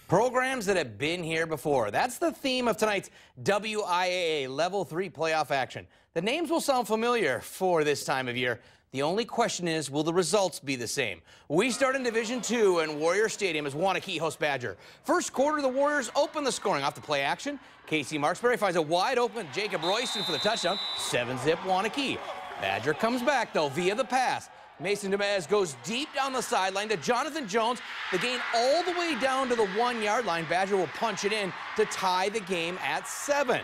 Programs that have been here before. That's the theme of tonight's WIAA Level 3 playoff action. The names will sound familiar for this time of year. The only question is, will the results be the same? We start in Division 2 in Warrior Stadium as Waunakee hosts Badger. First quarter, the Warriors open the scoring off the play action. Casey Marksberry finds a wide open Jacob Royston for the touchdown. 7-zip Waunakee. Badger comes back, though, via the pass. Mason Dumez goes deep down the sideline to Jonathan Jones. The gain all the way down to the 1-yard line. Badger will punch it in to tie the game at 7.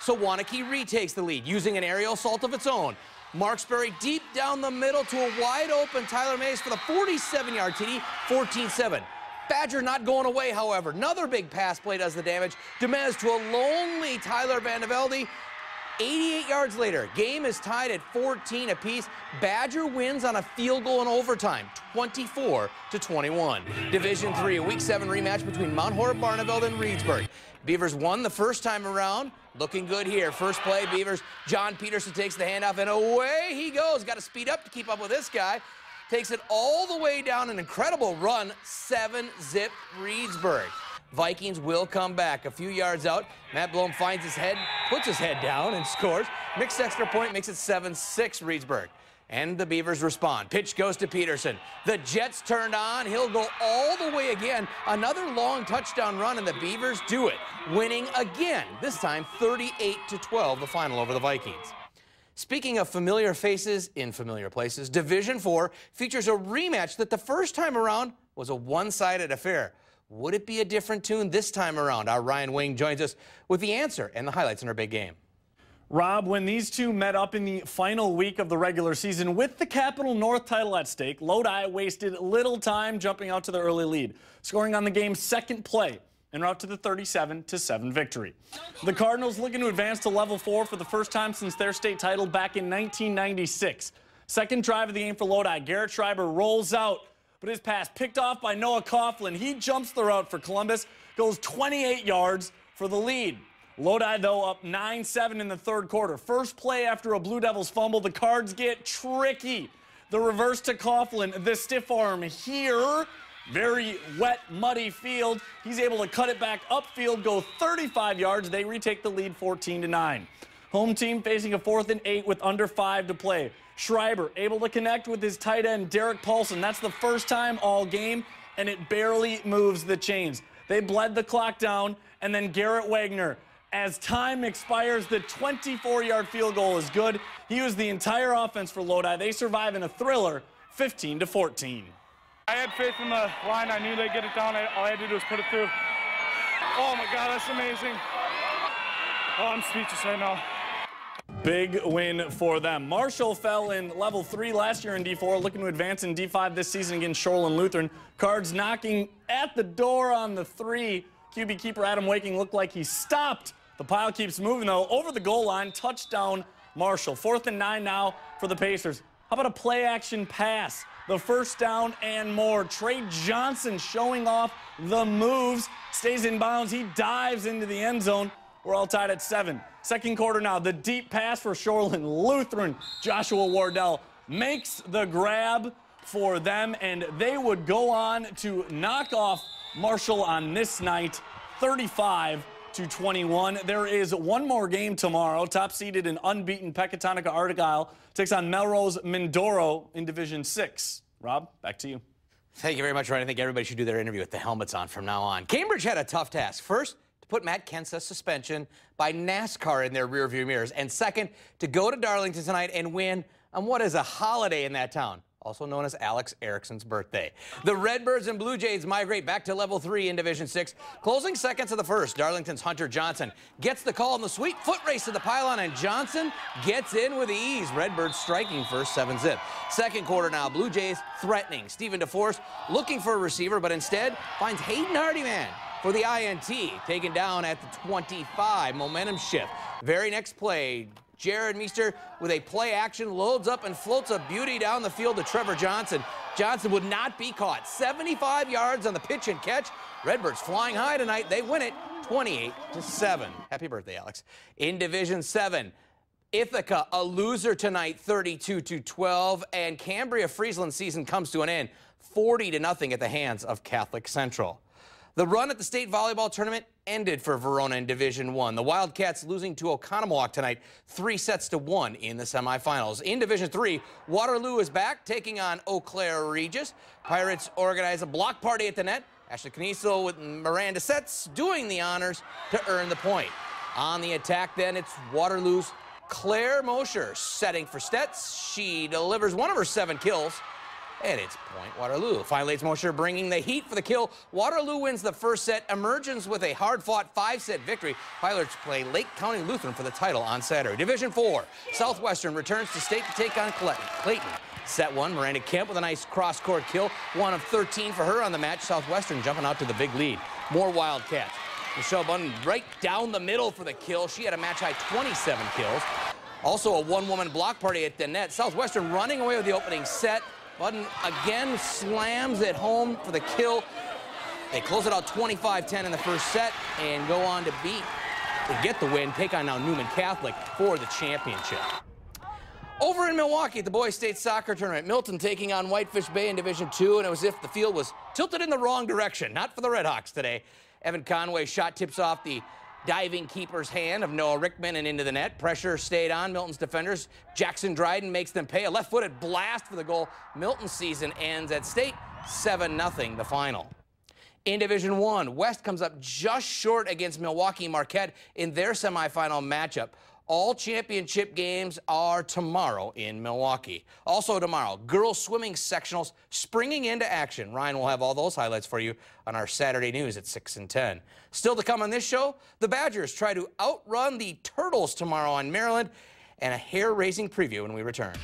So Waunakee retakes the lead using an aerial assault of its own. Marksberry deep down the middle to a wide open Tyler Mays for the 47-yard TD, 14-7. Badger not going away, however. Another big pass play does the damage. Dumez to a lonely Tyler Van de Velde. 88 yards later, game is tied at 14 apiece. Badger wins on a field goal in overtime, 24-21. Division 3, a Week 7 rematch between Mount Horeb Barneveld and Reedsburg. Beavers won the first time around. Looking good here. First play, Beavers. John Peterson takes the handoff, and away he goes. Got to speed up to keep up with this guy. Takes it all the way down, an incredible run, 7-zip Reedsburg. Vikings will come back. A few yards out, Matt Blom finds his head, puts his head down, and scores. Mixed extra point makes it 7-6 Reedsburg. And the Beavers respond. Pitch goes to Peterson. The Jets turned on. He'll go all the way again. Another long touchdown run, and the Beavers do it, winning again. This time 38-12, the final over the Vikings. Speaking of familiar faces in familiar places, Division 4 features a rematch that the first time around was a one-sided affair. Would it be a different tune this time around? Our Ryan Wing joins us with the answer and the highlights in our big game. Rob, when these two met up in the final week of the regular season with the Capital North title at stake, Lodi wasted little time jumping out to the early lead, scoring on the game's second play en route to the 37-7 victory. The Cardinals looking to advance to Level 4 for the first time since their state title back in 1996. Second drive of the game for Lodi. Garrett Schreiber rolls out, but his pass picked off by Noah Coughlin. He jumps the route for Columbus, goes 28 yards for the lead. Lodi, though, up 9-7 in the third quarter. First play after a Blue Devils fumble, the Cards get tricky. The reverse to Coughlin, the stiff arm here. Very wet, muddy field. He's able to cut it back upfield, go 35 yards. They retake the lead 14-9. Home team facing a 4th and 8 with under 5 to play. Schreiber able to connect with his tight end, Derek Paulson. That's the first time all game, and it barely moves the chains. They bled the clock down, and then Garrett Wagner. As time expires, the 24-yard field goal is good. He was the entire offense for Lodi. They survive in a thriller, 15-14. I had faith in the line. I knew they'd get it down. All I had to do was put it through. Oh, my God, that's amazing. Oh, I'm speechless right now. Big win for them. Marshall fell in Level 3 last year in D4, looking to advance in D5 this season against Shoreland Lutheran. Cards knocking at the door on the 3. QB keeper Adam Waking looked like he stopped. The pile keeps moving, though. Over the goal line, touchdown Marshall. 4th and 9 now for the Pacers. How about a play-action pass? The first down and more. Trey Johnson showing off the moves. Stays in bounds. He dives into the end zone. We're all tied at 7. Second quarter now. The deep pass for Shoreland Lutheran. Joshua Wardell makes the grab for them, and they would go on to knock off Marshall on this night, 35-21. There is one more game tomorrow. Top-seeded and unbeaten Pecatonica Argyle takes on Melrose Mindoro in Division 6. Rob, back to you. Thank you very much, Ryan. I think everybody should do their interview with the helmets on from now on. Cambridge had a tough task. First, to put Matt Kenseth's suspension by NASCAR in their rearview mirrors. And second, to go to Darlington tonight and win on what is a holiday in that town, also known as Alex Erickson's birthday. The Redbirds and Blue Jays migrate back to Level 3 in Division 6. Closing seconds of the first, Darlington's Hunter Johnson gets the call in the sweet foot race to the pylon, and Johnson gets in with ease. Redbirds striking first, 7-zip. Second quarter now, Blue Jays threatening. Stephen DeForest looking for a receiver, but instead finds Hayden Hardyman for the INT, taken down at the 25. Momentum shift. Very next play, Jared Meester with a play action, loads up and floats a beauty down the field to Trevor Johnson. Johnson would not be caught. 75 yards on the pitch and catch. Redbirds flying high tonight. They win it 28-7. Happy birthday, Alex. In Division 7, Ithaca a loser tonight, 32-12, and Cambria Friesland's season comes to an end, 40-0 at the hands of Catholic Central. The run at the state volleyball tournament ended for Verona in Division I. The Wildcats losing to Oconomowoc tonight, 3-1 in the semifinals. In Division III, Waterloo is back, taking on Eau Claire Regis. Pirates organize a block party at the net. Ashley Caniso with Miranda Setz doing the honors to earn the point. On the attack then, it's Waterloo's Claire Mosher setting for Stetz. She delivers one of her 7 kills. And it's point Waterloo. Finally, it's Mosher bringing the heat for the kill. Waterloo wins the first set, emerges with a hard-fought 5-set victory. Pirates play Lake County Lutheran for the title on Saturday. Division IV, Southwestern returns to state to take on Clayton. Set 1, Miranda Kemp with a nice cross-court kill. 1 of 13 for her on the match. Southwestern jumping out to the big lead. More Wildcats. Michelle Bunn right down the middle for the kill. She had a match-high 27 kills. Also a one-woman block party at the net. Southwestern running away with the opening set. Budden again slams it home for the kill. They close it out 25-10 in the first set and go on to get the win, take on now Newman Catholic for the championship. Over in Milwaukee, the boys state soccer tournament, Milton taking on Whitefish Bay in Division II, and it was as if the field was tilted in the wrong direction. Not for the Redhawks today. Evan Conway's shot tips off the diving keeper's hand of Noah Rickman and into the net. Pressure stayed on Milton's defenders. Jackson Dryden makes them pay. A left-footed blast for the goal. Milton's season ends at state 7-0 the final. In Division I, West comes up just short against Milwaukee Marquette in their semifinal matchup. All championship games are tomorrow in Milwaukee. Also tomorrow, girls swimming sectionals springing into action. Ryan will have all those highlights for you on our Saturday news at 6 and 10. Still to come on this show, the Badgers try to outrun the Turtles tomorrow on Maryland, and a hair-raising preview when we return.